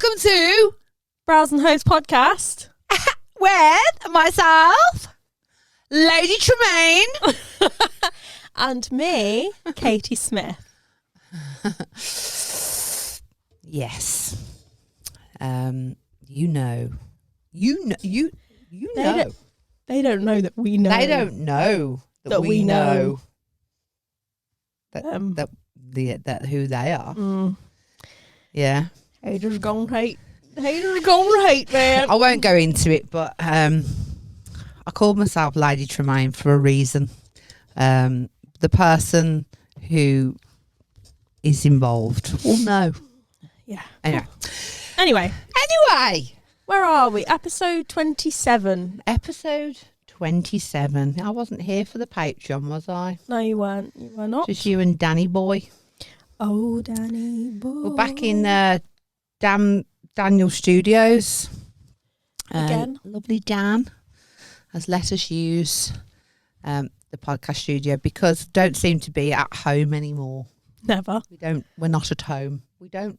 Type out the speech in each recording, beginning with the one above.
welcome to Browse and Host podcast with myself, Lady Tremaine, and me, Katie Smith. Yes. You know. They don't know that we know. They don't know that we know that who they are. Mm. Yeah. Haters gonna hate. Haters gonna hate, man. I won't go into it, but I called myself Lady Tremaine for a reason. The person who is involved will know. Yeah. Anyway. Where are we? Episode 27. Episode 27. I wasn't here for the Patreon, was I? No, you weren't. You were not. Just you and Danny boy. Oh, Danny boy. We're back in Daniel Studios. Again. Lovely Dan has let us use the podcast studio because we don't seem to be at home anymore. Never. We're not at home. We're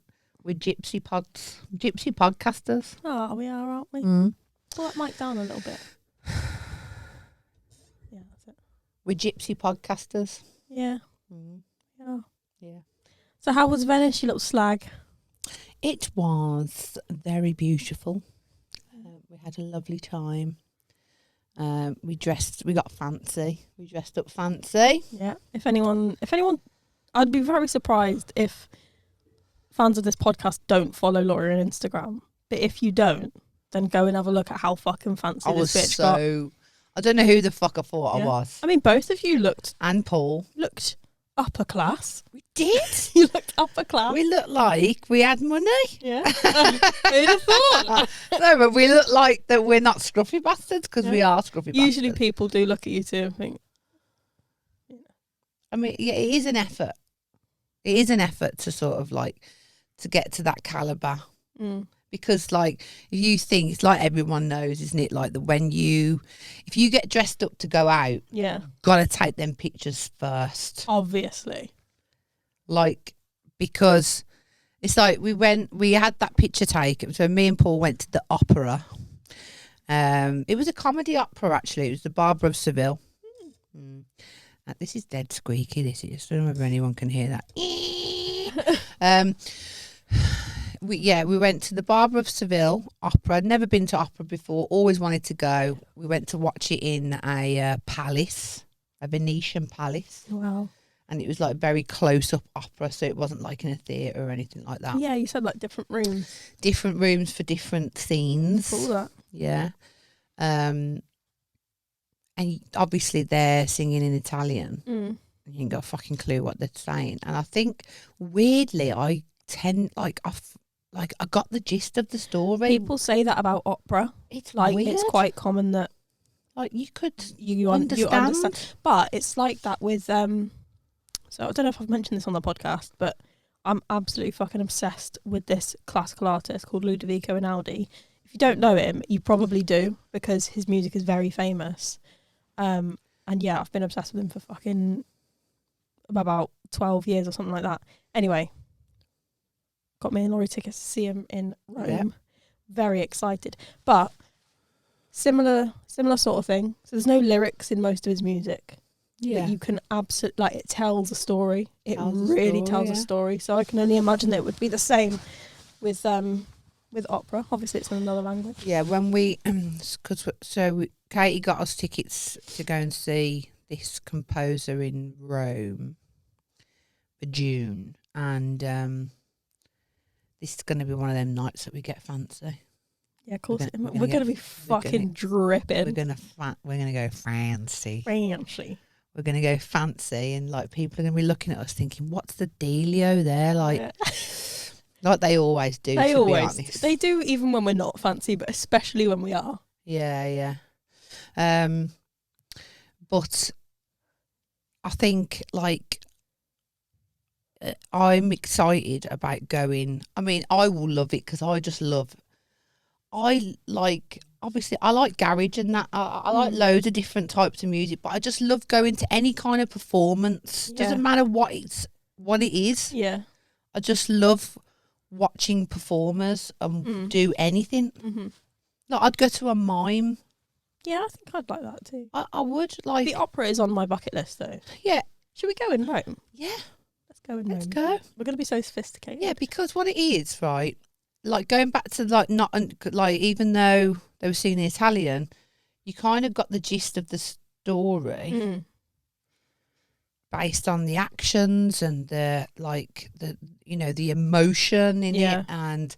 gypsy podcasters. Oh, we are, aren't we? Mm. Pull that mic down a little bit. Yeah, that's it. We're gypsy podcasters. Yeah. Mm. Yeah. So how was Venice, you little slag? It was very beautiful. We had a lovely time. We got fancy. We dressed up fancy. Yeah. If anyone, I'd be very surprised if fans of this podcast don't follow Laura on Instagram. But if you don't, then go and have a look at how fucking fancy this bitch got. I don't know who the fuck I thought I was. I mean, both of you and Paul looked upper class. We did. You looked upper class. We looked like we had money. Yeah. Who'd have thought? No, but we look like that we're not scruffy bastards because we are scruffy bastards. Usually people do look at you too and think. I mean, yeah, it is an effort. It is an effort to sort of like to get to that caliber. Mm. Because like if you think, it's like everyone knows, isn't it? Like that if you get dressed up to go out, yeah, gotta take them pictures first. Obviously. Like because it's like we had that picture taken. So me and Paul went to the opera. It was a comedy opera actually. It was the Barber of Seville. Mm. This is dead squeaky. This is. I don't know if anyone can hear that. We went to the Barber of Seville opera. I'd never been to opera before. Always wanted to go. We went to watch it in a palace, a Venetian palace. Wow. And it was like very close up opera, so it wasn't like in a theatre or anything like that. Yeah, you said like different rooms. Different rooms for different scenes. All that. Yeah. And obviously they're singing in Italian. Mm. You ain't got a fucking clue what they're saying. And I think weirdly I got the gist of the story. People say that about opera. It's like weird. It's quite common that like you understand. you understand. But it's like that with so I don't know if I've mentioned this on the podcast, but I'm absolutely fucking obsessed with this classical artist called Ludovico Einaudi. If you don't know him, you probably do because his music is very famous. And yeah, I've been obsessed with him for fucking about 12 years or something like that. Anyway, got me and Laurie tickets to see him in Rome. Yeah. Very excited. But similar sort of thing. So there's no lyrics in most of his music. Yeah. But you can absolutely, like, it tells a story. It really tells a story. So I can only imagine that it would be the same with opera. Obviously it's in another language. Yeah, when Katie got us tickets to go and see this composer in Rome for June, and this is going to be one of them nights that we get fancy. Yeah, of course. We're going to be fucking dripping. We're going to go fancy. Fancy. We're going to go fancy, and like people are going to be looking at us thinking, "What's the dealio there?" Like, like they always do. They do, even when we're not fancy, but especially when we are. Yeah. But I think like I'm excited about going. I mean, I will love it because obviously I like garage and that. I like loads of different types of music, but I just love going to any kind of performance. Doesn't matter what it is. Yeah. I just love watching performers and Mm. do anything. Mm-hmm. Like, I'd go to a mime. Yeah, I think I'd like that too. I would like. The opera is on my bucket list though. Yeah, Should we go in Rome? yeah. Let's go in Let's Rome. go. We're going to be so sophisticated. Yeah, because what it is, right? Like going back to like not like even though they were singing Italian, you kind of got the gist of the story Mm. based on the actions and the the emotion in Yeah. it, and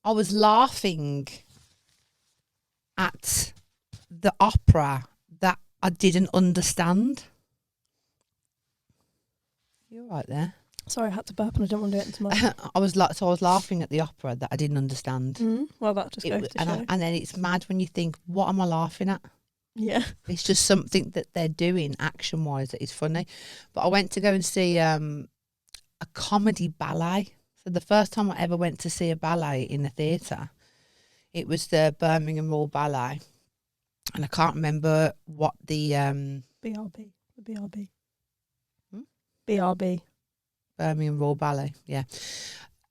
I was laughing at the opera that I didn't understand. You're right there. Sorry, I had to burp and I don't want to do it into my... I was laughing at the opera that I didn't understand. Well, that just goes to show. And then it's mad when you think, what am I laughing at? Yeah. It's just something that they're doing action wise that is funny. But I went to go and see a comedy ballet. So the first time I ever went to see a ballet in a theatre, it was the Birmingham Royal Ballet, and I can't remember what the BRB. The BRB. Hmm? BRB. Birmingham Royal Ballet. Yeah,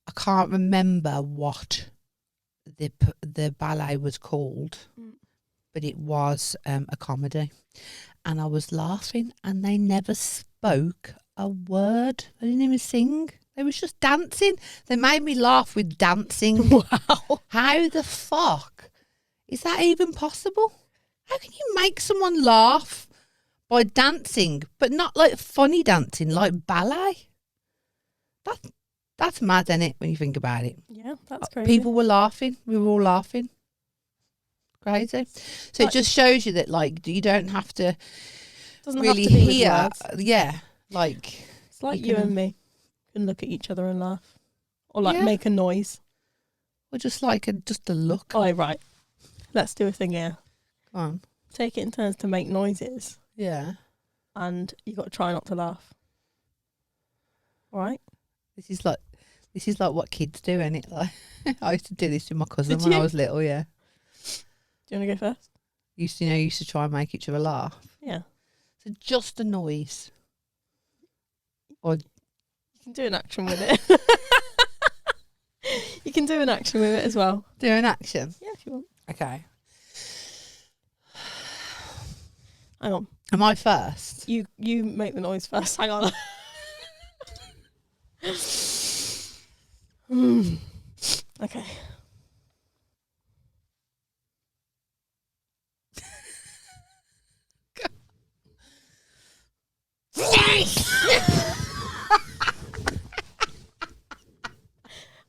I can't remember what the ballet was called, but it was a comedy, and I was laughing, and they never spoke a word. They didn't even sing. They was just dancing. They made me laugh with dancing. Wow. How the fuck is that even possible? How can you make someone laugh by dancing, but not like funny dancing, like ballet? That's mad, isn't it, when you think about it? Yeah, that's crazy. People were laughing. We were all laughing. Crazy. So it just shows you that, like, you don't have to doesn't really have to be with hear. words. Yeah, like It's like you you can- and me can look at each other and laugh. Or like Yeah. make a noise. or just like just a look. Oh, right. Let's do a thing here. Go on. Take it in turns to make noises Yeah. and you got to try not to laugh. All right? This is like what kids do, isn't it? Like I used to do this with my cousin Did when I you? was little. Yeah. Do you want to go first? Used to try and make each other laugh. Yeah. So just a noise. Or You can do an action with it. You can do an action with it as well. do an action. Yeah, if you want. Okay. Hang on. Am I first? You make the noise first. Hang on. Okay.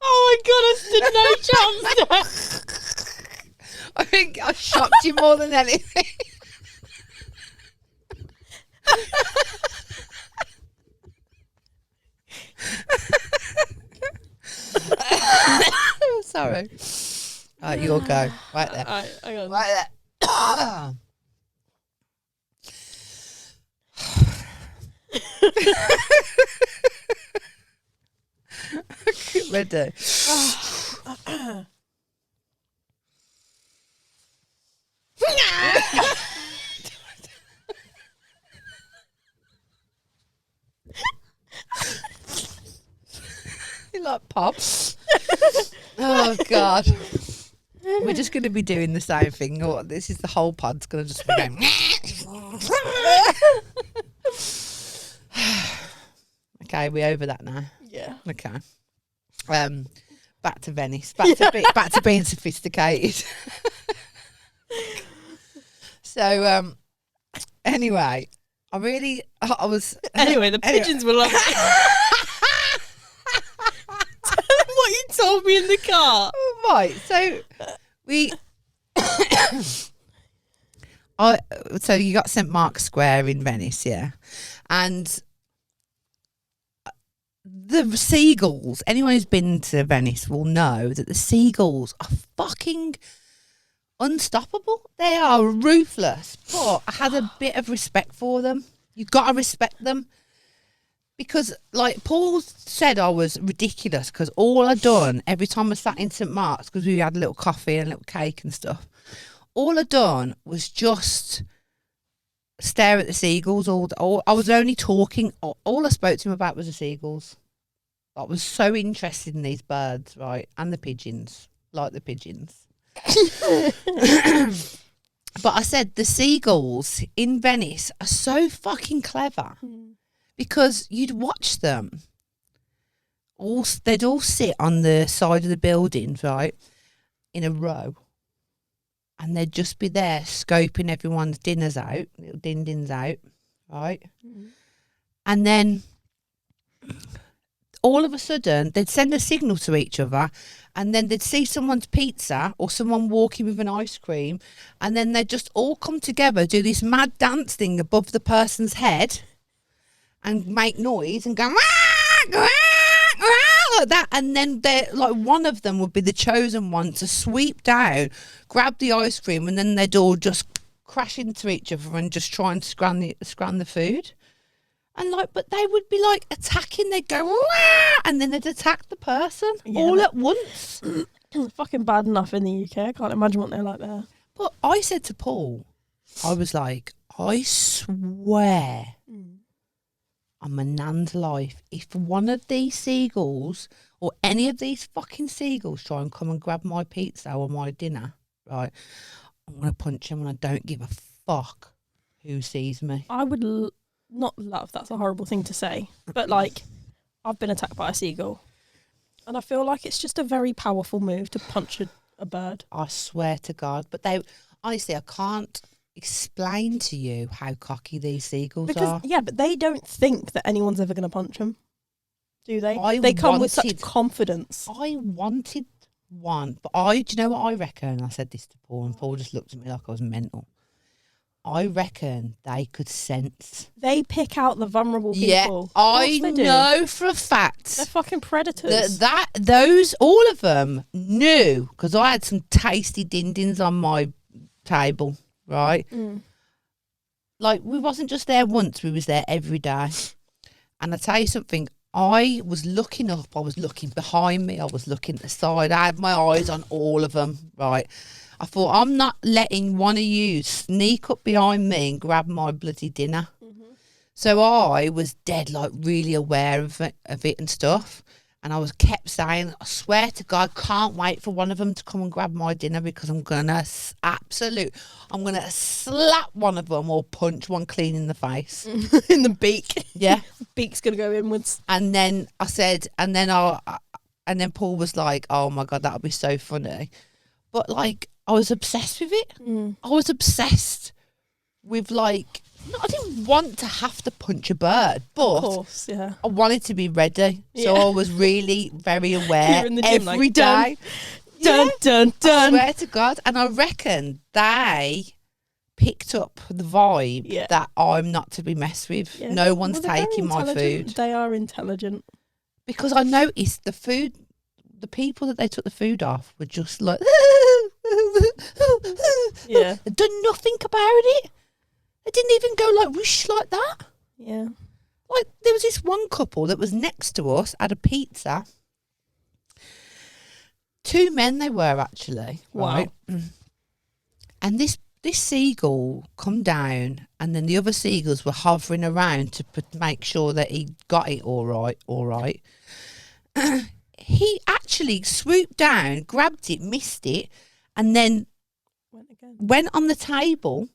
Oh my god, I stood no chance. I think I shocked you more than anything. Sorry. Right, you'll go. Right there. Alright, hang on. Right there. Ready. You like pops? Oh God. We're just going to be doing the same thing. Or this is the whole pod's going to just be going. Okay, we over that now. Yeah. Okay. Back to Venice. Back to being sophisticated. So anyway, I was Anyway, the pigeons were lovely. Tell them what you told me in the car. Right, so we so you got St Mark's Square in Venice, yeah, and the seagulls, anyone who's been to Venice will know that the seagulls are fucking unstoppable. They are ruthless, but I had a bit of respect for them. You got to respect them. Because, like, Paul said I was ridiculous because all I'd done every time I sat in St Mark's, because we had a little coffee and a little cake and stuff, all I'd done was just stare at the seagulls. I was only talking. All I spoke to him about was the seagulls. I was so interested in these birds, right, and the pigeons, like the pigeons. But I said the seagulls in Venice are so fucking clever because you'd watch them. They'd all sit on the side of the building, right, in a row. And they'd just be there scoping everyone's dinners out, little din-dins out, right? And then all of a sudden, they'd send a signal to each other, and then they'd see someone's pizza or someone walking with an ice cream, and then they'd just all come together, do this mad dance thing above the person's head, and make noise and go, "Wah, wah, wah," like that. And then like one of them would be the chosen one to sweep down, grab the ice cream, and then they'd all just crash into each other and just try and scran the food. And like, but they would be like attacking. They'd go, "Wah," and then they'd attack the person all at once. It's fucking bad enough in the UK. I can't imagine what they're like there. But I said to Paul, I was like, I swear on my nan's life, if one of these seagulls or any of these fucking seagulls try and come and grab my pizza or my dinner, right, I'm going to punch him and I don't give a fuck who sees me. I would not love, that's a horrible thing to say, but like, I've been attacked by a seagull. And I feel like it's just a very powerful move to punch a bird. I swear to God. But honestly, I can't explain to you how cocky these seagulls are. Yeah, but they don't think that anyone's ever going to punch them, do they? They They come with such confidence. I wanted one, but do you know what I reckon? I said this to Paul, and Paul just looked at me like I was mental. I reckon they could sense. They pick out the vulnerable people. Yeah, I know for a fact. They're fucking predators. Those, all of them knew, because I had some tasty din-dins on my table, right? Like, we wasn't just there once, we was there every day. And I tell you something, I was looking up, I was looking behind me, I was looking at the side, I had my eyes on all of them, right? I thought, I'm not letting one of you sneak up behind me and grab my bloody dinner. So I was dead, like, really aware of it and stuff. And I kept saying, I swear to God, can't wait for one of them to come and grab my dinner, because I'm going to slap one of them or punch one clean in the face. In the beak. Yeah. Beak's going to go inwards. And then I said, and then Paul was like, oh my God, that would be so funny. But like, I was obsessed with it. I was obsessed with, like, I didn't want to have to punch a bird, but of course, yeah. I wanted to be ready. So I was really very aware in the gym, every like, day. Dun, dun, dun. I swear to God. And I reckon they picked up the vibe that I'm not to be messed with. Yeah. No one's taking my food. They are intelligent. Because I noticed the people that they took the food off were just like, yeah. They'd done nothing about it. They didn't even go like whoosh like that. Yeah. Like, there was this one couple that was next to us, had a pizza. 2 men they were, actually. Wow. Right? And this seagull come down, and then the other seagulls were hovering around to make sure that he got it all right. He actually swooped down, grabbed it, missed it, and then went on the table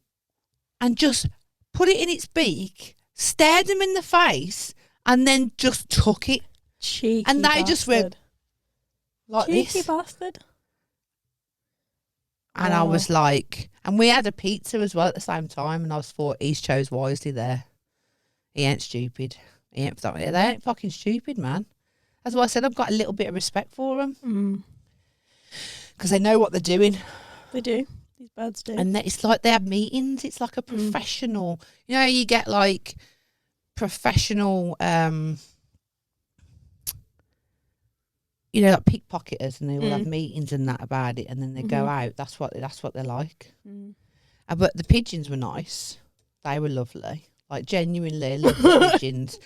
and just put it in its beak, stared him in the face, and then just took it. Cheeky and they bastard. Just went like Cheeky this. Bastard. And I was like, and we had a pizza as well at the same time, and I was thought, he's chose wisely there. He ain't stupid. They ain't fucking stupid, man. That's why I said I've got a little bit of respect for them. Because they know what they're doing. They do. These birds do. And it's like they have meetings. It's like a professional. You know, you get like professional, like pickpocketers, and they all have meetings and that about it, and then they go out. That's what they're like. But the pigeons were nice. They were lovely. Like, genuinely lovely pigeons.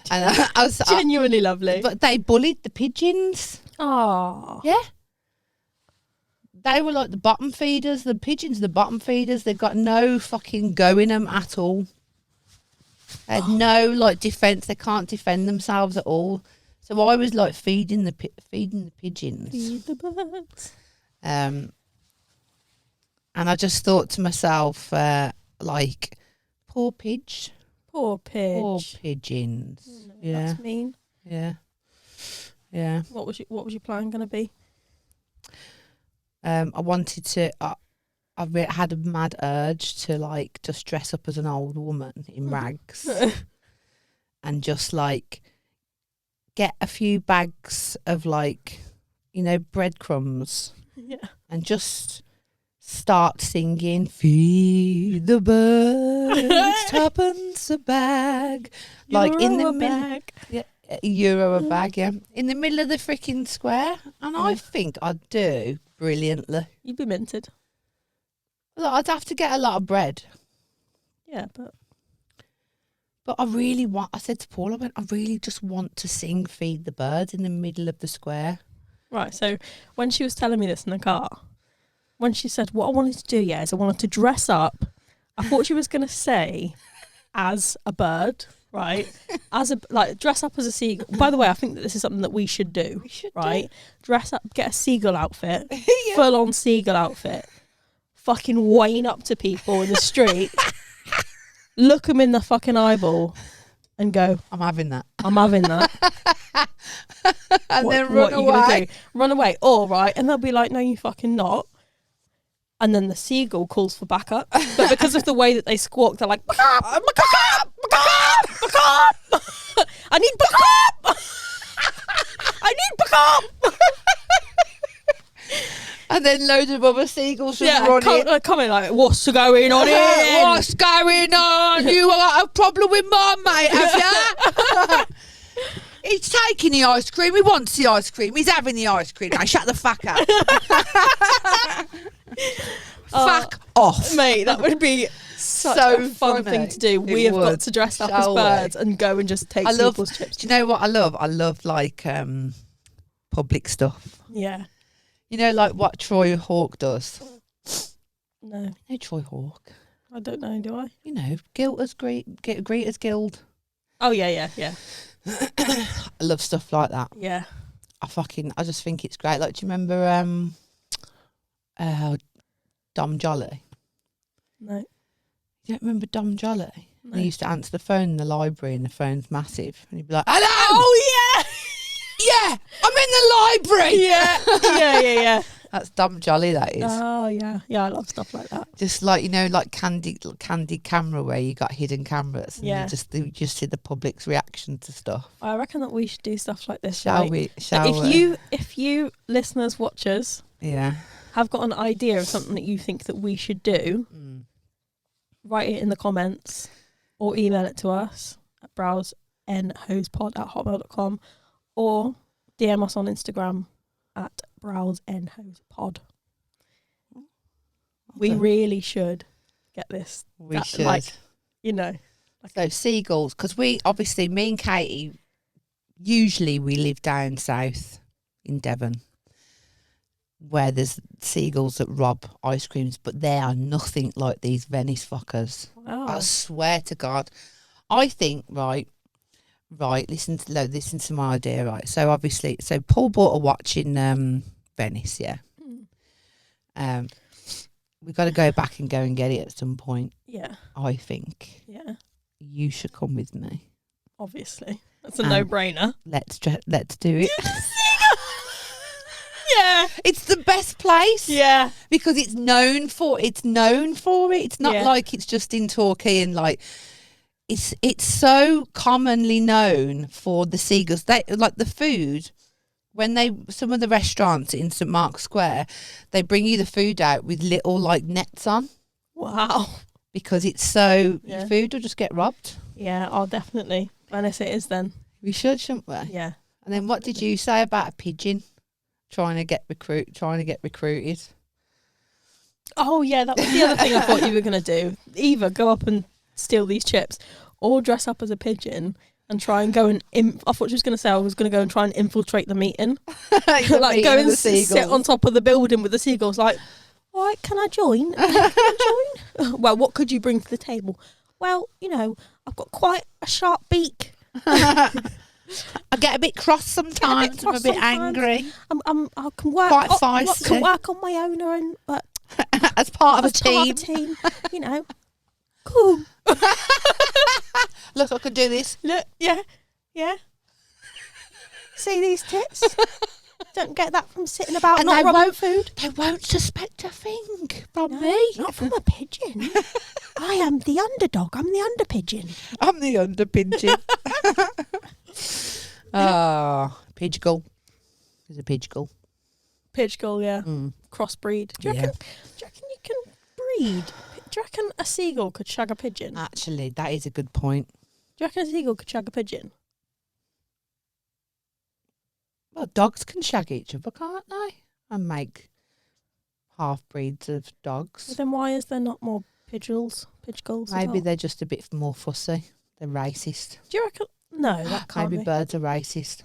And I was genuinely lovely. But they bullied the pigeons. Oh. Yeah. They were like the bottom feeders. The pigeons are the bottom feeders. They've got no fucking go in them at all. They had no, like, defence. They can't defend themselves at all. So I was like feeding the pigeons. Feed the birds. And I just thought to myself, like, poor pigs. Poor pidge. Poor pigeons. Oh, no, Yeah. That's mean. Yeah. Yeah. What was your plan going to be? I wanted to. I had a mad urge to like just dress up as an old woman in rags, and just like get a few bags of like, breadcrumbs, and just start singing "Feed the birds, tuppence a bag," like in the bag. Yeah. €1 a bag, yeah, in the middle of the freaking square, and I think I'd do brilliantly. You'd be minted. Well, I'd have to get a lot of bread. Yeah, But I really want. I said to Paul, I really just want to sing "Feed the Birds" in the middle of the square. Right. So when she was telling me this in the car, when she said what I wanted to do, is I wanted to dress up. I thought she was going to say as a bird. Right, dress up as a seagull. By the way, I think that this is something that we should do. Right, dress up, get a seagull outfit, full on seagull outfit, fucking whine up to people in the street, look them in the fucking eyeball, and go, I'm having that. I'm having that. And then run away. Run away. All right, and they'll be like, no, you fucking not. And then the seagull calls for backup, but because of the way that they squawk, they're like, backup, backup, backup, backup. I need backup. I need backup. And then loads of other seagulls just run coming like, what's going on here? What's going on? You got a problem with my mate, have you? He's taking the ice cream. He wants the ice cream. He's having the ice cream. Now shut the fuck up. Fuck off. Mate, that would be such a fun thing to do. We have got to dress up as birds and go and just take people's chips. Do you know what I love? I love like public stuff. Yeah. You know, like what Troy Hawk does. No. No, Troy Hawk. I don't know, do I? You know, Greeters Guild. Oh, yeah. I love stuff like that. Yeah. I just think it's great. Like, do you remember Dom Jolly? No. You don't remember Dom Jolly? No. He used to answer the phone in the library and the phone's massive. And he'd be like, hello! Oh, yeah! Yeah, I'm in the library! Yeah. That's Dom Jolly, that is. Oh, yeah. Yeah, I love stuff like that. Just like, like Candy Camera, where you got hidden cameras. And Yeah. you just see the public's reaction to stuff. I reckon that we should do stuff like this. Shall right? we? If you listeners, watchers, Yeah. have got an idea of something that you think that we should do, write it in the comments or email it to us at browsenhosepod@hotmail.com or DM us on Instagram at browsenhosepod. We really should get this. We should. So seagulls, because me and Katie, usually we live down south in Devon, where there's seagulls that rob ice creams, but they are nothing like these Venice fuckers. Wow. I swear to God. I think, right, listen to my idea, right? So Paul bought a watch in Venice, yeah. We've got to go back and go and get it at some point. Yeah. I think. Yeah. You should come with me. Obviously. That's a no-brainer. Let's do it. Yeah. It's the best place. Yeah. Because it's known for it. It's not like it's just in Torquay and like it's so commonly known for the seagulls. They like the food. When some of the restaurants in St Mark's Square, they bring you the food out with little like nets on. Wow. Because it's so your food will just get robbed. Yeah, I'll definitely. Venice it is then. We should, shouldn't we? Yeah. And then what did you say about a pigeon trying to get recruited? Oh yeah, that was the other thing I thought you were going to do. Either go up and steal these chips or dress up as a pigeon and try and go and I thought she was going to say I was going to go and try and infiltrate the meeting. Like go and sit on top of the building with the seagulls like, all right, can I join? Well, what could you bring to the table? Well, I've got quite a sharp beak. I get a bit cross sometimes. I'm a bit angry. I can work. Quite feisty. Can work on my own and as part of a team. You know. Cool. Look, I could do this. Look, yeah. See these tits? Don't get that from sitting about And not rubbing food. They won't suspect a thing from me. Not from a pigeon. I am the underdog. I'm the under pigeon. I'm the under pigeon. Pidgegull. There's a pidgegull. Pidgegull, yeah. Crossbreed. Do you reckon you can breed? Do you reckon a seagull could shag a pigeon? Actually, that is a good point. Do you reckon a seagull could shag a pigeon? Well, dogs can shag each other, can't they? And make half breeds of dogs. Well, then why is there not more pidgulls? Maybe they're just a bit more fussy. They're racist. Do you reckon? No, that can't Maybe be. birds are racist.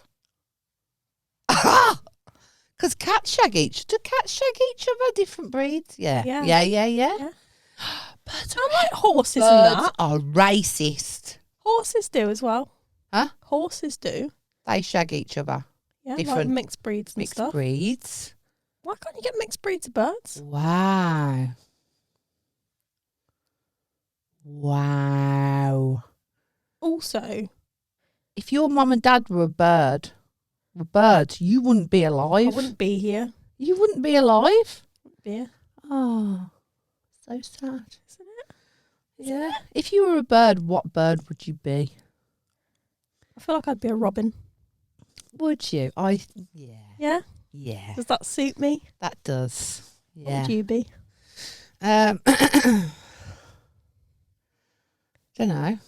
Because cats shag each other, different breeds? Yeah. Yeah. Birds I like horses and birds that. are racist. Horses do as well. Huh? Horses do. They shag each other. Yeah, Different like mixed breeds and Mixed stuff. breeds. Why can't you get mixed breeds of birds? Wow. Also, If your mum and dad were birds, you wouldn't be alive. I wouldn't be here. You wouldn't be alive? Yeah. Oh, so sad. Isn't it? Yeah. If you were a bird, what bird would you be? I feel like I'd be a robin. Would you? Yeah. Yeah? Yeah. Does that suit me? That does. What Yeah. would you be? Don't know.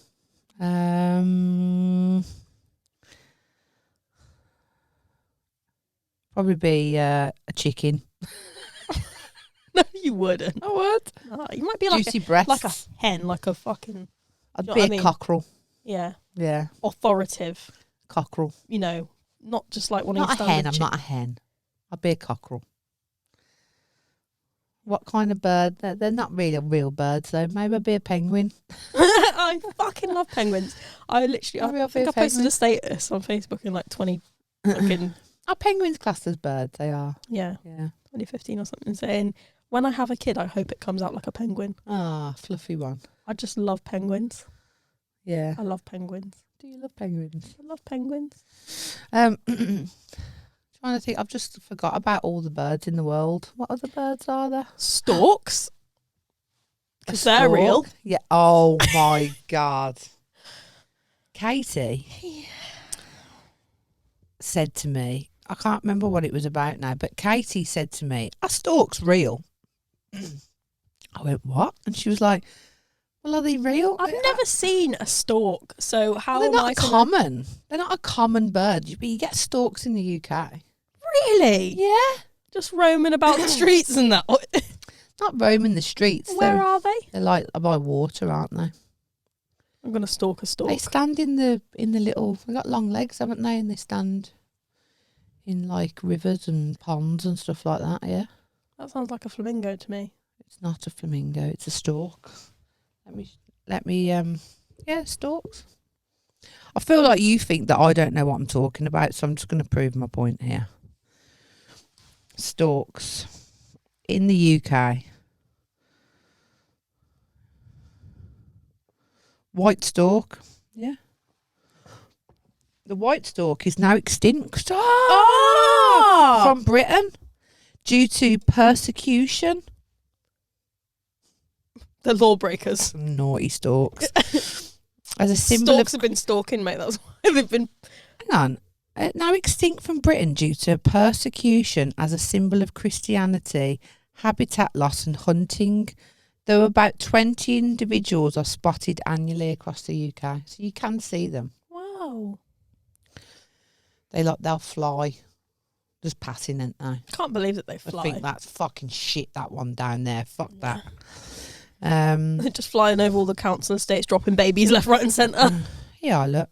Probably be a chicken. No, you wouldn't. I would. Oh, you might be like Juicy breasts. like a hen, like a fucking... I'd know be what a I mean? cockerel. Yeah. Yeah. Authoritative. Cockerel. You know, not just like one Not of a your hen. standard I'm not a hen. I'd be a cockerel. What kind of bird? They're not really real birds, though. Maybe I'd be a penguin. I fucking love penguins. I literally, Maybe I I'll be think a I posted penguin. a status on Facebook in like 20 fucking, Are penguins classed as birds? They are. yeah, Yeah. 2015 or something, saying, when I have a kid, I hope it comes out like a penguin. Ah, fluffy one. I just love penguins. Yeah. I love penguins. Do you love penguins? I love penguins. Trying to think. I've just forgot about all the birds in the world. What other birds are there? Storks. A Because they're real. stork? Yeah. Oh my God. Katie said to me, I can't remember what it was about now, but Katie said to me, "Are storks real?" I went, "What?" And she was like, "Well, are they real?" I've never seen a stork, so how They're am I not gonna... common. They're not a common bird. You get storks in the UK. Really? Yeah. Just roaming about the streets and that. Not roaming the streets. Where are they? They're like by water, aren't they? I'm going to stalk a stork. They stand in the little. They got long legs, haven't they? And they stand in like rivers and ponds and stuff like that. Yeah. That sounds like a flamingo to me. It's not a flamingo. It's a stork. Let me. Yeah, storks. I feel like you think that I don't know what I'm talking about, so I'm just going to prove my point here. Storks in the UK. White stork. Yeah. The white stork is now extinct. From Britain due to persecution. The lawbreakers. Naughty storks. As a symbol Storks have been stalking, mate. That's why they've been... Hang on. Now extinct from Britain due to persecution as a symbol of Christianity, habitat loss and hunting. There were about 20 individuals are spotted annually across the UK. So you can see them. Wow. They'll fly. Just passing, ain't they? Can't believe that they fly. I think that's fucking shit, that one down there. Fuck that. They're just flying over all the council estates, dropping babies left, right and centre. Yeah, look.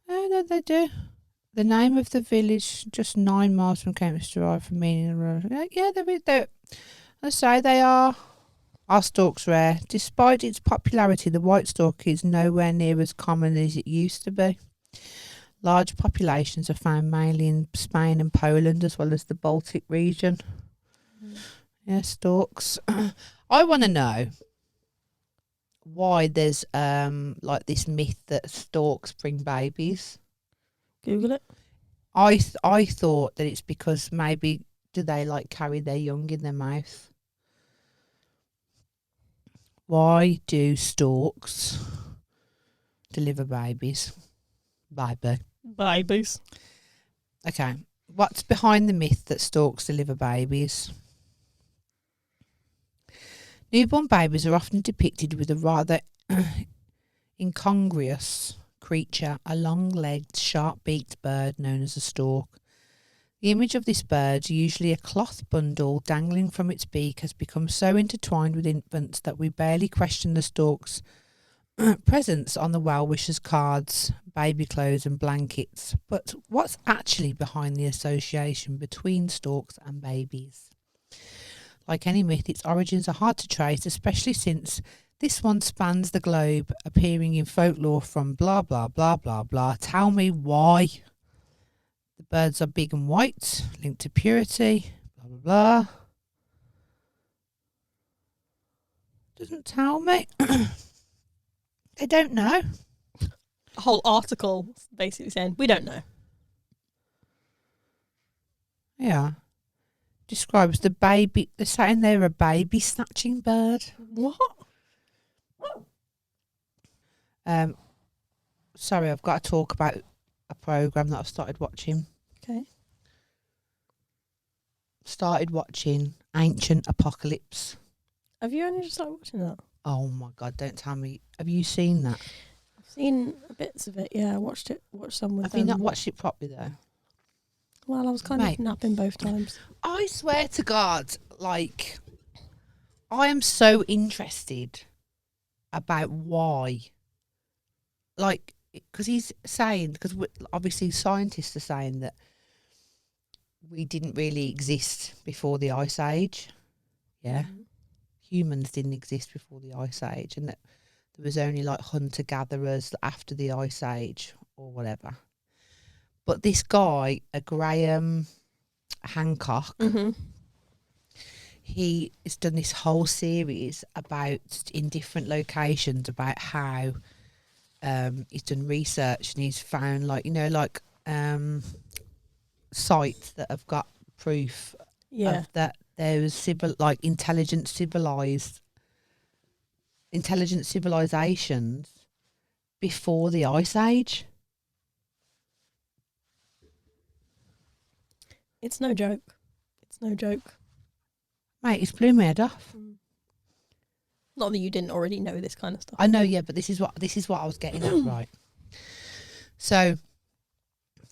No, they do. The name of the village, just 9 miles from Cambridge, derived from meaning. Yeah, I say they are Are storks rare? Despite its popularity, the white stork is nowhere near as common as it used to be. Large populations are found mainly in Spain and Poland, as well as the Baltic region. Yeah, storks. I want to know why there's like this myth that storks bring babies. Google it. I thought that it's because maybe do they like carry their young in their mouth? Why do storks deliver babies? Babies. Okay. What's behind the myth that storks deliver babies? Newborn babies are often depicted with a rather incongruous creature, a long-legged, sharp-beaked bird known as a stork. The image of this bird, usually a cloth bundle dangling from its beak, has become so intertwined with infants that we barely question the stork's presence on the well-wishers' cards, baby clothes and blankets. But what's actually behind the association between storks and babies? Like any myth, its origins are hard to trace, especially since this one spans the globe, appearing in folklore from blah, blah, blah, blah, blah. Tell me why. The birds are big and white, linked to purity, blah, blah, blah. Doesn't tell me. They don't know. A whole article basically saying, we don't know. Yeah. Describes the baby. They're saying they're a baby snatching bird. What? Sorry, I've got to talk about a program that I've started watching. Okay. Started watching Ancient Apocalypse. Have you only just started watching that? Oh my God, don't tell me. Have you seen that? I've seen bits of it, yeah. I watched some with Have you not watched it properly though? Well, I was kind of napping both times. I swear to God, like, I am so interested about why. Like, because he's saying, because obviously scientists are saying that we didn't really exist before the Ice Age. Yeah. Mm-hmm. Humans didn't exist before the Ice Age, and that there was only like hunter-gatherers after the Ice Age or whatever. But this guy, Graham Hancock, he has done this whole series about, in different locations, about how he's done research and he's found, like, you know, like sites that have got proof of that there was intelligent civilizations before the Ice Age. It's no joke. It's no joke. Mate, it's blew my head off. Not that you didn't already know this kind of stuff. I know, yeah, but this is what I was getting at, right? So,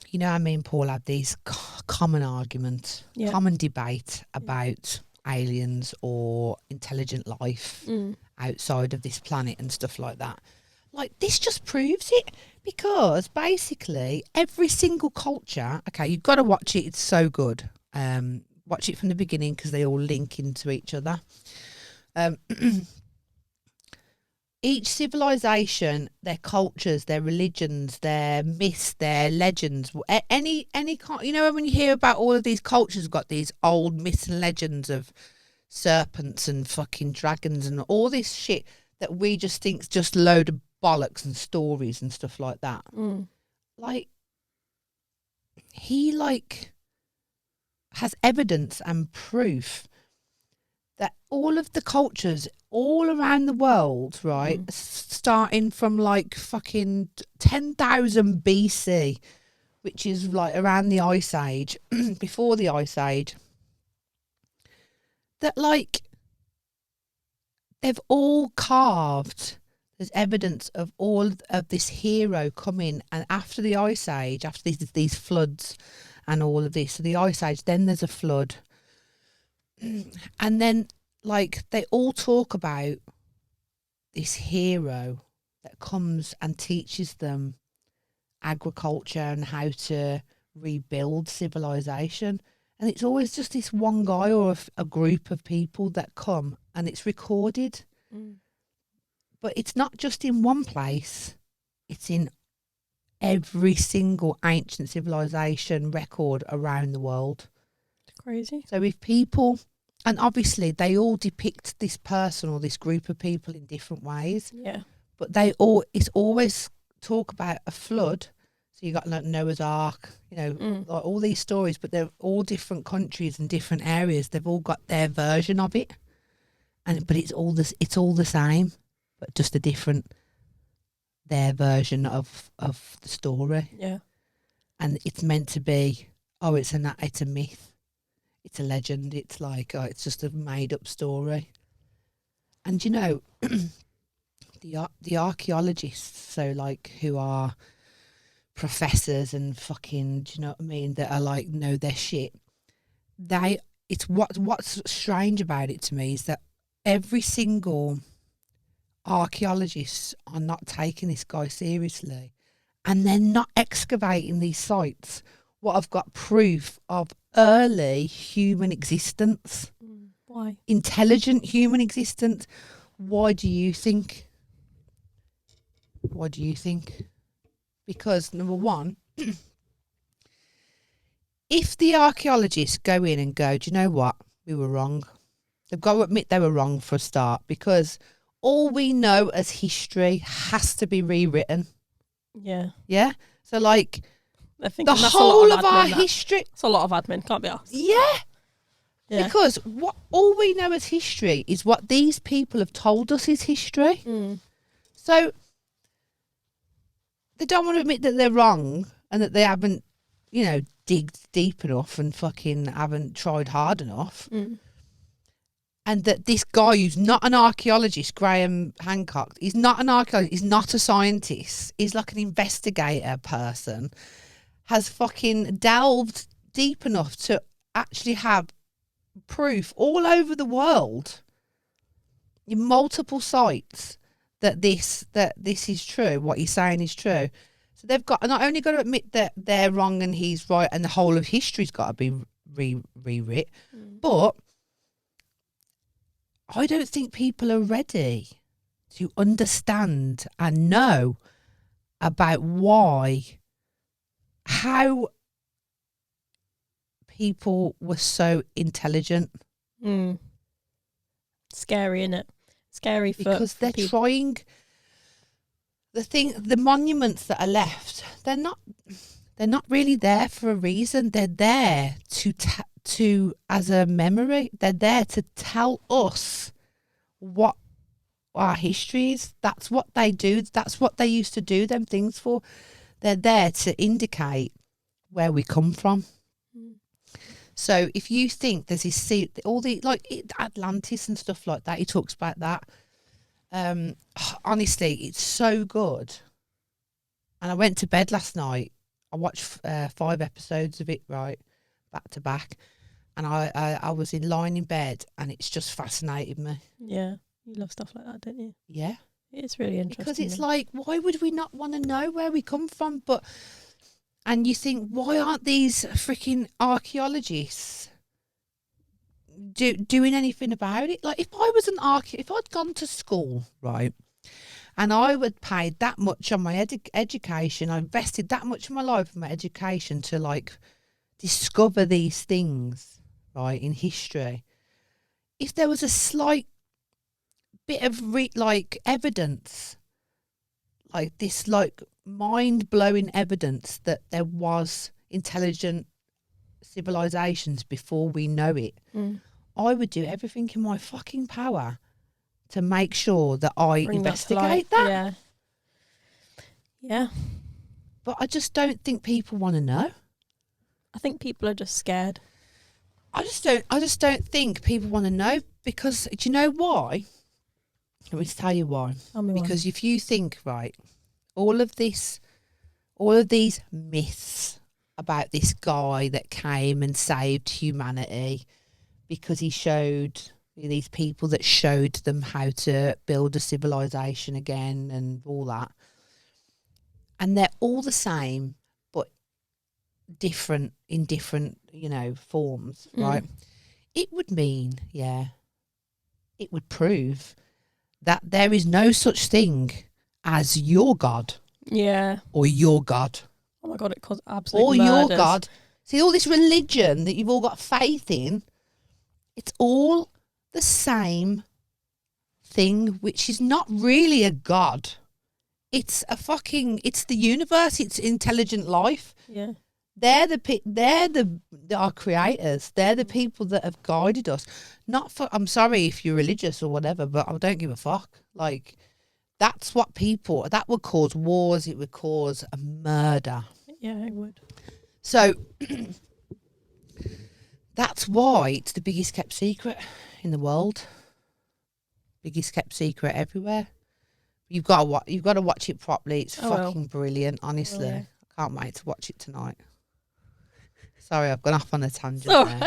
you know, me and Paul had these common argument, common debate about aliens or intelligent life outside of this planet and stuff like that. Like, this just proves it, because basically every single culture, okay, you've got to watch it, it's so good. Watch it from the beginning because they all link into each other. Each civilization, their cultures, their religions, their myths, their legends, any you know, when you hear about all of these cultures, got these old myths and legends of serpents and fucking dragons and all this shit that we just think's just load of bollocks and stories and stuff like that. Like, he has evidence and proof that all of the cultures all around the world, right, starting from like fucking 10,000 BC, which is like around the Ice Age, before the Ice Age, that like they've all carved. There's evidence of all of this hero coming, and after the Ice Age, after these floods and all of this, so the Ice Age, then there's a flood. And then, like, they all talk about this hero that comes and teaches them agriculture and how to rebuild civilization. And it's always just this one guy or a group of people that come, and it's recorded. But it's not just in one place. It's in every single ancient civilization record around the world. It's crazy. So if people, and obviously they all depict this person or this group of people in different ways. Yeah. But it's always talk about a flood. So you got like Noah's Ark, like all these stories, but they're all different countries and different areas. They've all got their version of it, but it's all the same, but just their version of the story. Yeah. And it's meant to be, it's a myth, it's a legend. It's like it's just a made up story. And the archaeologists, so like who are professors and fucking, do you know what I mean, that are like know their shit. What's strange about it to me is that every single archaeologists are not taking this guy seriously, and they're not excavating these sites. What I've got proof of early human existence. Why? Intelligent human existence. Why do you think? Because number one, if the archaeologists go in and go, do you know what? We were wrong. They've got to admit they were wrong for a start, because all we know as history has to be rewritten. Yeah. Yeah? So, like, I think the whole of our history... It's a lot of admin, can't be asked. Yeah. Yeah. Because all we know as history is what these people have told us is history. So they don't want to admit that they're wrong and that they haven't, digged deep enough and fucking haven't tried hard enough. And that this guy who's not an archaeologist, Graham Hancock, he's not an archaeologist, he's not a scientist, he's like an investigator person, has fucking delved deep enough to actually have proof all over the world in multiple sites that this is true, what he's saying is true. So they've got not only got to admit that they're wrong and he's right, and the whole of history's got to be rewritten, but I don't think people are ready to understand and know about how people were so intelligent. Scary, innit? Scary because they're people. trying. The monuments that are left, they're not really there for a reason. They're there to as a memory. They're there to tell us what our history is. That's what they do. That's what they used to do them things for. They're there to indicate where we come from. So if you think there's this all the like Atlantis and stuff like that, he talks about that. Honestly, it's so good. And I went to bed last night. I watched 5 episodes of it, right, back to back. And I was lying in bed, and it's just fascinated me. Yeah, you love stuff like that, don't you? Yeah. It's really interesting. Because it's like, why would we not want to know where we come from? And you think, why aren't these freaking archaeologists doing anything about it? Like, if I was if I'd gone to school, right, and I would pay that much on my education, I invested that much of my life in my education to, like, discover these things, right, in history. If there was a slight bit of, evidence, like this, like, mind-blowing evidence that there was intelligent civilizations before we know it, I would do everything in my fucking power to make sure that I investigate that. Yeah. But I just don't think people want to know. I think people are just scared. I just don't think people want to know, because do you know why? Let me tell you why. Because if you think, right, all of these myths about this guy that came and saved humanity because he showed these people that showed them how to build a civilization again and all that, and they're all the same, but different, forms, right? It would mean, it would prove that there is no such thing as your God. Yeah. Or your God. Oh my God, it caused absolute Or murders. your God. See, all this religion that you've all got faith in, it's all the same thing, which is not really a God. It's the universe. It's intelligent life. Yeah. They're our creators. They're the people that have guided us. I'm sorry if you're religious or whatever, but I don't give a fuck. Like, that would cause wars. It would cause a murder. Yeah, it would. So that's why it's the biggest kept secret in the world. Biggest kept secret everywhere. You've got to watch it properly. It's fucking brilliant, honestly. I can't wait to watch it tonight. Sorry, I've gone off on a tangent there. Right.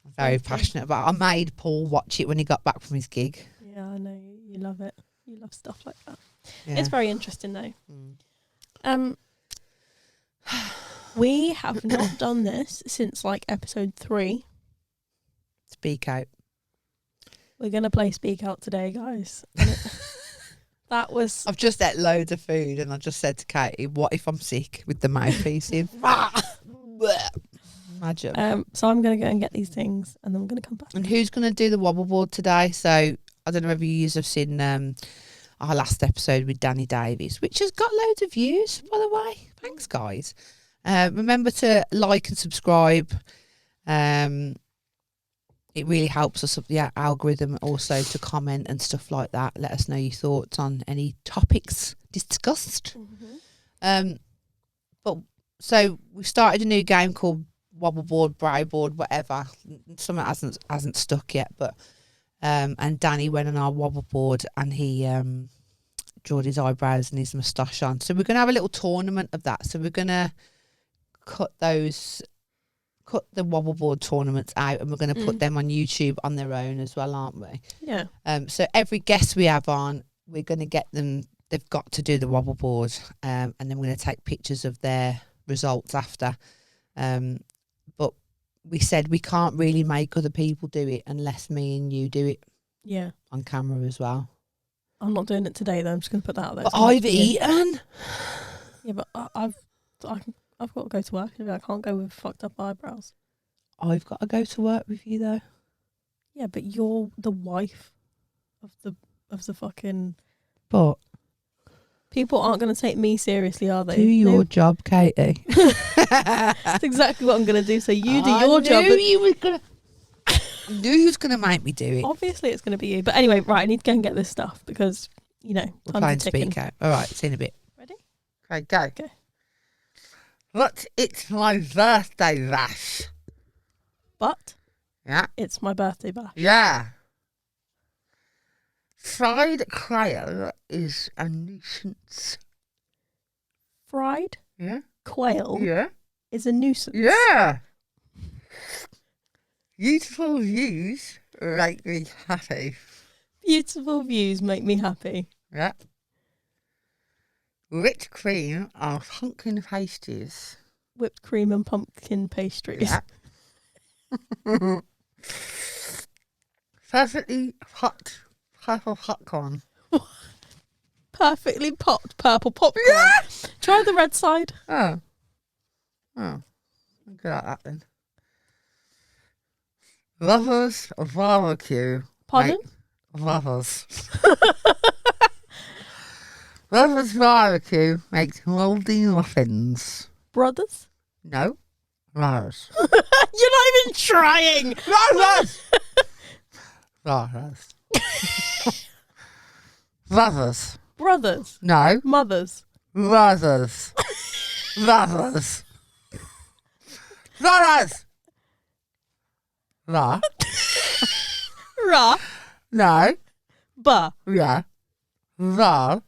I'm very passionate about it. I made Paul watch it when he got back from his gig. Yeah, I know. You love it. You love stuff like that. Yeah. It's very interesting, though. We have not done this since, like, episode 3. Speak out. We're going to play Speak Out today, guys. That was... I've just ate loads of food and I just said to Katie, what if I'm sick with the mouthpiece in? Imagine. So I'm going to go and get these things and then we're going to come back. And who's going to do the wobble board today? So I don't know if you have seen our last episode with Danny Davies, which has got loads of views, by the way. Thanks, guys. Remember to like and subscribe. It really helps us up the algorithm also to comment and stuff like that. Let us know your thoughts on any topics discussed. But so we've started a new game called Wobble Board, Brow Board, whatever. Something hasn't stuck yet, but and Danny went on our wobble board and he drawed his eyebrows and his moustache on. So we're gonna have a little tournament of that. So we're gonna cut the wobble board tournaments out and we're going to put them on YouTube on their own as well, aren't we? Yeah. So every guest we have on, we're going to get them, they've got to do the wobble board, and then we're going to take pictures of their results after. But we said we can't really make other people do it unless me and you do it. Yeah. On camera as well. I'm not doing it today though. I'm just going to put that out there. But I've eaten. Yeah, but I've got to go to work. I can't go with fucked up eyebrows. I've got to go to work with you though. Yeah, but you're the wife of the fucking. But people aren't going to take me seriously, are they? Do your job, Katie. That's exactly what I'm going to do. So you do your job. I knew you was going to make me do it. Obviously, it's going to be you. But anyway, right, I need to go and get this stuff because, we're playing Speak Out. All right, see you in a bit. Ready? Okay, go. Okay. Look, it's my birthday bash. But? Yeah. It's my birthday bash. Yeah. Fried quail is a nuisance. Fried? Yeah. Quail? Yeah. Is a nuisance. Yeah. Beautiful views make me happy. Beautiful views make me happy. Yeah. Whipped cream and pumpkin pastries. Whipped cream and pumpkin pastries. Yeah. Perfectly hot purple popcorn. Perfectly popped purple popcorn. Yeah. Try the red side. Oh. I'm good at that then. Lovers of barbecue. Pardon? Lovers. Lovers barbecue makes mouldy muffins. Brothers? No. Lovers. You're not even trying. Lovers. Lovers. Lovers. Brothers? No. Mothers? Brothers. Lovers. Lovers. La. Ra? No. Ba? Yeah. La.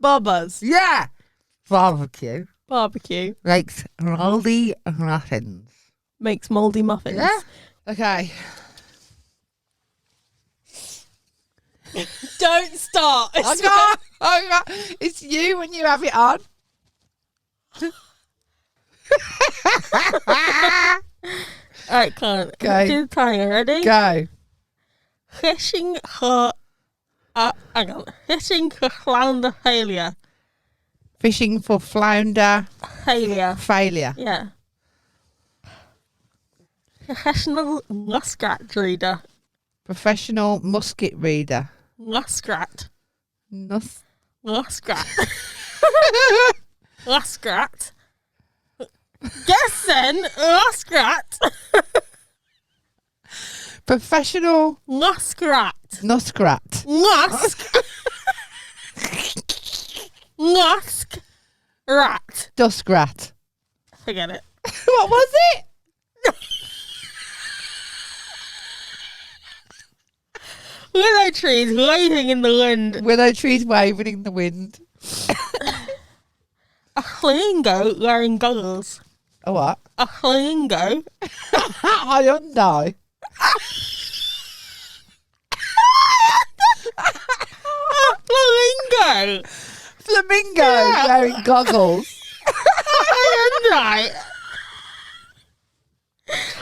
Barbas? Yeah. Barbecue Barbecue. makes mouldy muffins. Makes mouldy muffins. Yeah. Okay. Don't start. I can't. It's you when you have it on. Alright, come on. Go. Do the timer, ready? Go. Fishing for hang on. Fishing for flounder failure. Fishing for flounder failure. Yeah. Professional muskrat reader. Professional musket reader. Muskrat. Nus- Muskrat. Muskrat. Guess then. Muskrat. Professional Muskrat. muskrat. Musk. Musk. Rat. Duskrat. Forget it. What was it? Willow trees waving in the wind. Willow trees waving in the wind. A flamingo wearing goggles. A what? A flamingo. Hyundai. Flamingo. Flamingo Yeah. wearing goggles. Hyundai.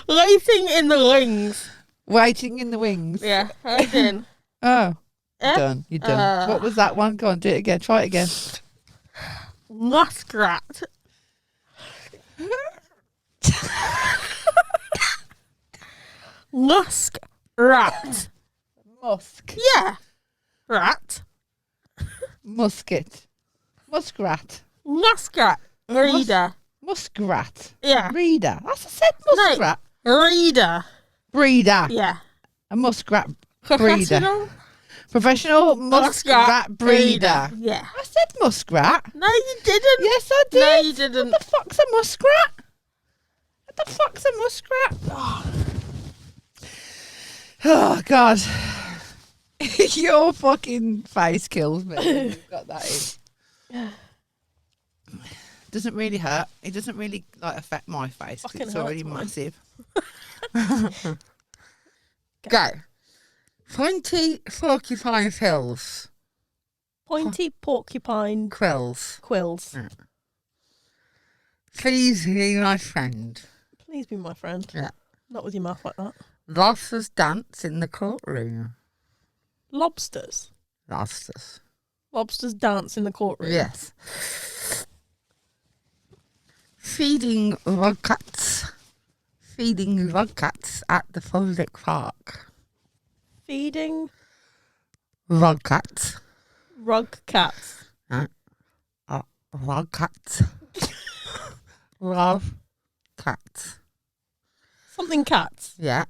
Waiting in the wings. Waiting in the wings. Yeah, I did. Oh. Eh? Done. You're done. What was that one? Go on, do it again. Try it again. Muskrat. Musk rat. Musk. Yeah. Rat. Musket. Muskrat. Muskrat. Reader. Muskrat. Yeah. Reader. I said muskrat. Reader. Breeder. Yeah. A muskrat breeder. Professional Professional muskrat breeder. Yeah. I said muskrat. No, you didn't. Yes, I did. No, you didn't. What the fuck's a muskrat? What the fuck's a muskrat? Oh God. Your fucking face kills me when you've got that in. Doesn't really hurt. It doesn't really like affect my face 'cause Fucking it's already hurts mine. massive. Go. Pointy porcupine hills. Pointy porcupine Quills. quills. Please be my friend. Please be my friend. Yeah. Not with your mouth like that. Lobsters dance in the courtroom. Lobsters. Lobsters. Lobsters dance in the courtroom. Yes. Feeding rugcats. Feeding rugcats at the public park. Feeding Rugcats. rug cats. Rugcats. Love cats. Something cats. Yeah.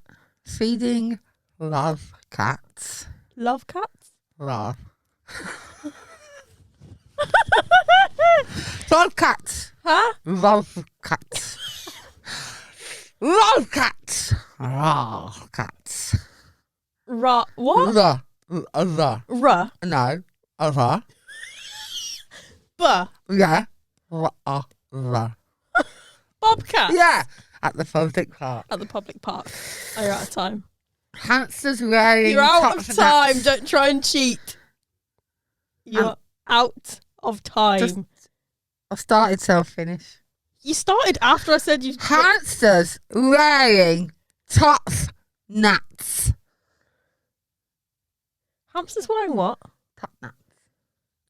Feeding love cats. Love cats? Love. Love cats. Huh? Love cats. Love cats. Love cats. What? The. Ruh. No. Other. Buh. Yeah. The. Bobcat. Yeah. At the public park. At the public park. Oh, you're out of time. Hamsters wearing You're out tops of and time. hats. Don't try and cheat. You're out of time. Just- I started self-finish. You started after I said you. Hamsters wearing top nuts. Hamsters wearing what? Top nuts.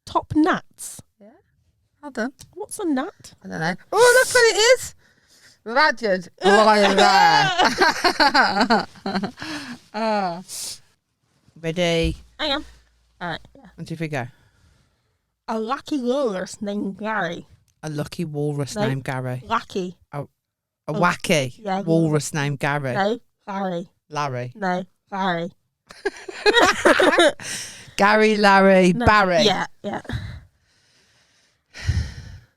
Top gnats. Well done. What's a gnat? I don't know. Oh, look what it is. Roger's lying there. Ready? Hang on. Alright. Yeah. And if we go. A lucky walrus named Gary. A lucky walrus No. named Gary. Lucky. A wacky Yeah. walrus named Gary. No. Gary. Larry. No. Gary. Gary, Larry, No. Barry. Yeah. Yeah.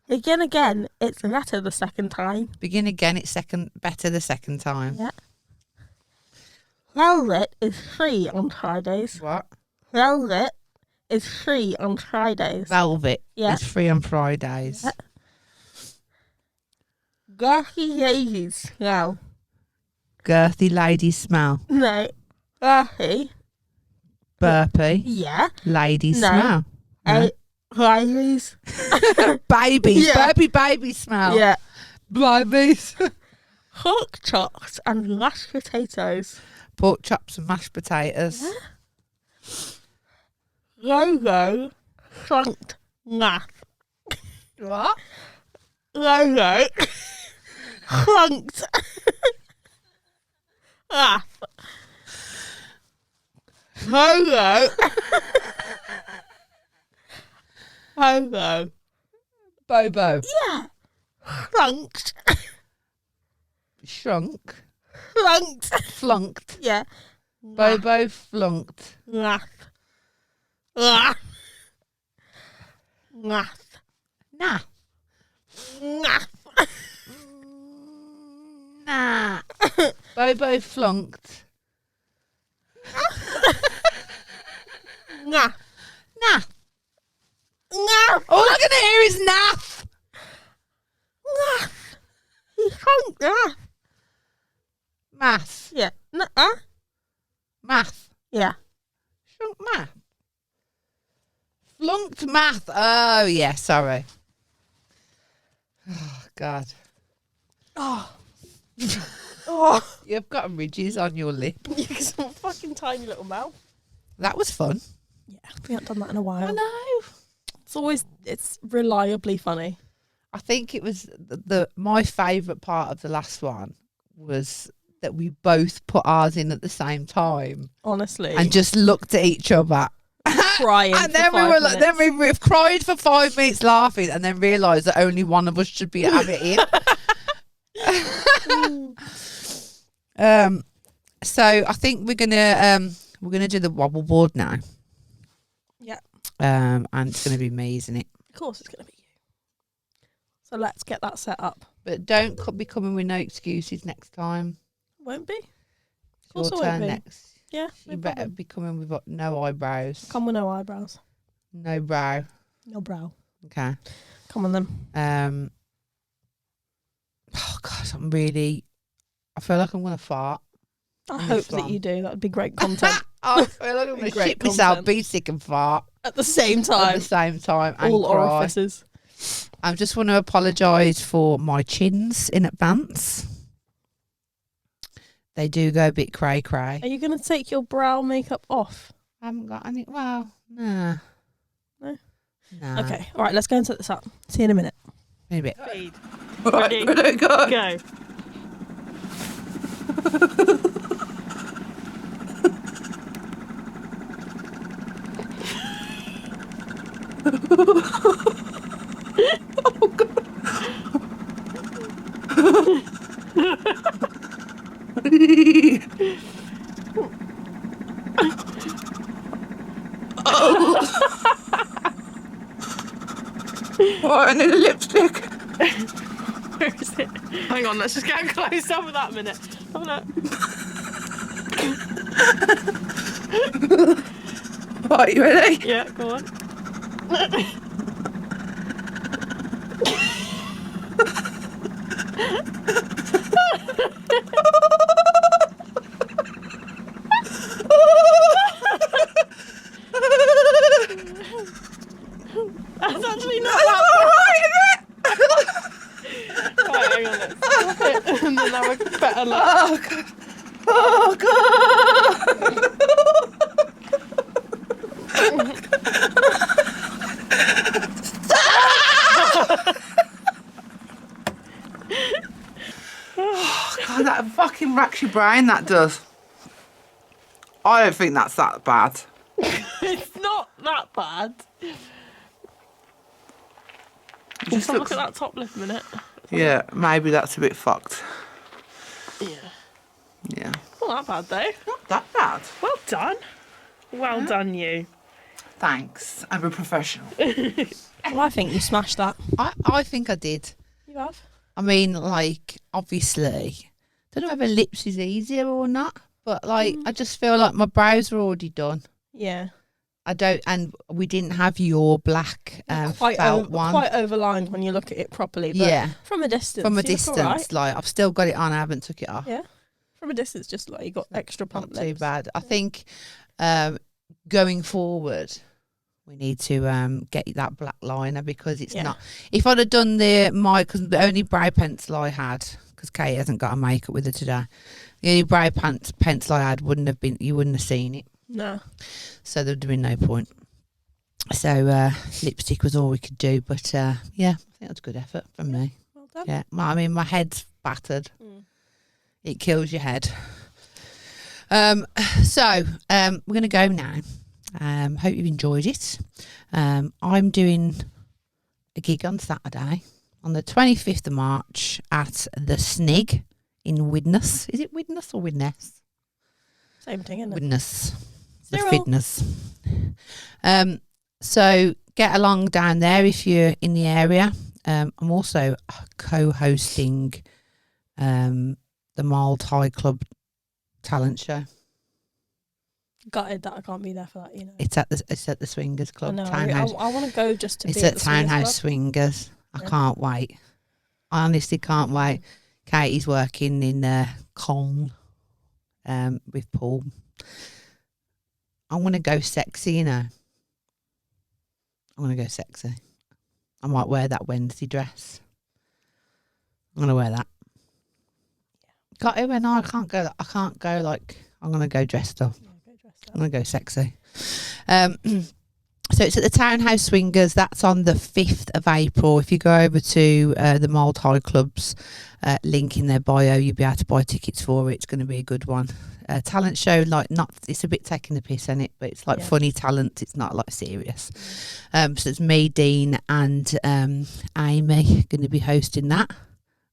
Again, it's better the second time. Begin again. It's better the second time. Yeah. Velvet is free on Fridays. What? Velvet is free on Fridays. Velvet. Yeah. It's free on Fridays. Yeah. Girthy ladies smell. Girthy lady smell. No. Girthy. Burpy. Yeah. Lady No. smell. No. Ladies. Babies. Yeah. Burpy baby smell. Yeah. Blimey's. Pork chops and mashed potatoes. Pork chops and mashed potatoes. Logo. Flunked. Naff. What? Logo. Flunked. Naff. Logo. Logo. Bobo. Yeah. Flunked. Shrunk. Flunked. Flunked. Yeah. Bobo flunked. Naff. Naff. Naff. Nah. Naff. Nah. Bobo flunked. Naff. Nah. Naff. All I can hear is naff. Naff. He flunked naff. Math. Yeah. Math. Yeah. Shrunk math. Flunked math. Oh, yeah, sorry. Oh, God. Oh. Oh. You've got ridges on your lip. You've got a fucking tiny little mouth. That was fun. Yeah, we haven't done that in a while. I know. It's reliably funny. I think it was my favourite part of the last one was that we both put ours in at the same time Honestly. and just looked at each other. Crying. And then we were like, then we cried for 5 minutes laughing, and then realised that only one of us should be having it. So I think we're gonna do the wobble board now. Yeah. And it's gonna be me, isn't it? Of course it's going to be you. So let's get that set up. But don't be coming with no excuses next time. Won't be? Of It's course your I won't turn be. next. Yeah. You No better problem. be coming with no eyebrows. Come with no eyebrows. No brow. No brow. Okay. Come on then. Oh God, I feel like I'm gonna fart. I on hope this that one. you do. That would be great content. I feel like I'm gonna Great shit myself, content. be sick and fart At the same at time. the same time and All cry. orifices. I just want to apologise for my chins in advance. They do go a bit cray cray. Are you going to take your brow makeup off? I haven't got any. Well, nah. No? Nah. Okay. All right, let's go and set this up. See you in a minute. In a bit. Feed. Right, ready, go. Go. Oh, I need a lipstick. Where is it? Hang on, let's just get close up for that minute. Have a look. Right, you ready? Yeah, go on. That's actually not that bad. Right, hang on, let's stop it and then have a better look. Oh God! Oh God! Oh God, that fucking racks your brain. That does. I don't think that's that bad. It's not that bad. Just Just look looks- at that top lip a minute. Yeah, maybe that's a bit fucked. Yeah. Yeah. Not that bad though. Not that bad. Well done. Well done, you. Thanks. I'm a professional. Well, I think you smashed that. I think I did. You have. I mean, like, obviously, don't know whether lips is easier or not, but like, I just feel like my brows are already done. Yeah. I don't, and we didn't have your black Quite felt one. quite overlined when you look at it properly. But Yeah, from a distance. from a you look distance, alright. like I've still got it on. I haven't took it off. Yeah. From a distance, just like you got extra plump Not too lips. bad. I think going forward, We need to get that black liner because it's not. If I'd have done because the only brow pencil I had, because Kate hasn't got a makeup with her today, the only brow pencil I had you wouldn't have seen it. No. So there'd have been no point. So lipstick was all we could do, but yeah, I think that's good effort from me. Well done. Yeah, I mean my head's battered. It kills your head. So we're going to go now. Hope you've enjoyed it. I'm doing a gig on Saturday on the 25th of March at the Snig in Widnes. Is it Widnes or Widnes? Same thing, isn't it? Widnes. The Cyril. Fitness. So get along down there if you're in the area. I'm also co-hosting the Multi Club talent show. Gutted that I can't be there for that, It's at the Swingers Club. I want to go just to it's be at the Townhouse Swingers Swingers. I can't wait. I honestly can't wait. Katie's working in Colne with Paul. I want to go sexy, I want to go sexy. I might wear that Wednesday dress. I'm going to wear that. I can't go like, I'm going to go dressed up. I'm going to go sexy. So it's at the Townhouse Swingers. That's on the 5th of April. If you go over to the Multi Club's link in their bio, you'll be able to buy tickets for it. It's going to be a good one. Talent show, it's a bit taking the piss in it, but it's like funny talent. It's not like serious. So it's me, Dean, and Amy going to be hosting that.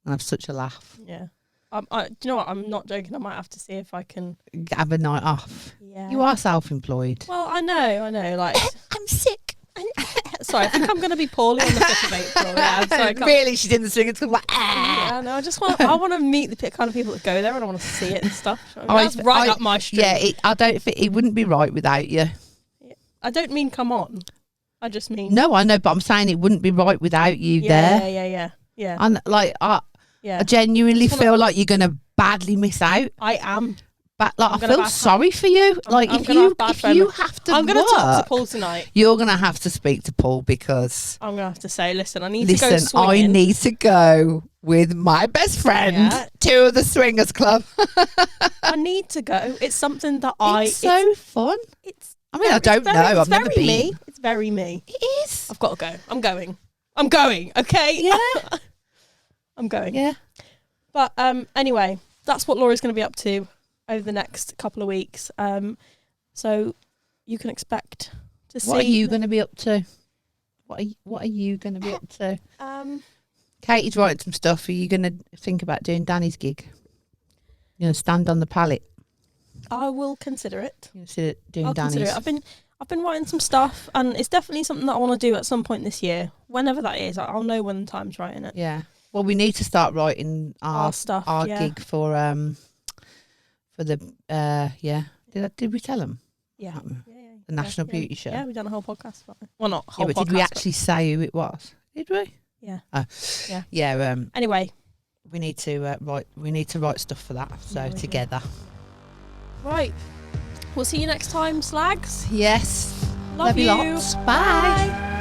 And have such a laugh. Yeah. Do you know what? I'm not joking. I might have to see if I can have a night off. Yeah. You are self-employed. Well, I know. Like, I'm sick. Sorry, I think I'm going to be poorly on the 5th of April. Yeah, I'm sorry, really, she's in the swing. It's like, Yeah, no, I want to meet the kind of people that go there, and I want to see it and stuff. That's right up my street. Yeah, it wouldn't be right without you. I don't mean come on. I just mean. No, I know, but I'm saying it wouldn't be right without you there. Yeah. And I genuinely feel like you're going to badly miss out. I am. But I feel sorry for you. If you have to I'm going to talk to Paul tonight. You're going to have to speak to Paul because I'm going to have to say, listen, I need to go swinging. I need to go with my best friend to the Swingers Club. I need to go. It's something that it's so fun. I don't know. I've never been. Me. It's very me. It is. I've got to go. I'm going. Okay. Yeah. I'm going. Yeah. But anyway, that's what Laura's going to be up to over the next couple of weeks. So you can expect to see. What are you going to be up to? What are you going to be up to? Katie's writing some stuff. Are you going to think about doing Danny's gig? You're going to stand on the pallet? I will consider it. You'll consider doing I'll Danny's? Consider it. I've been writing some stuff, and it's definitely something that I want to do at some point this year. Whenever that is, I'll know when the time's right in it. Yeah. Well, we need to start writing our stuff, our gig for the Did we tell them? Yeah. The National Beauty Show. Yeah, we done a whole podcast about it. Well, not whole but podcast. Did we actually say who it was? Did we? Yeah. Yeah. Anyway, we need to write. We need to write stuff for that. So together. Right. We'll see you next time, slags. Yes. Love you. Lots. Bye.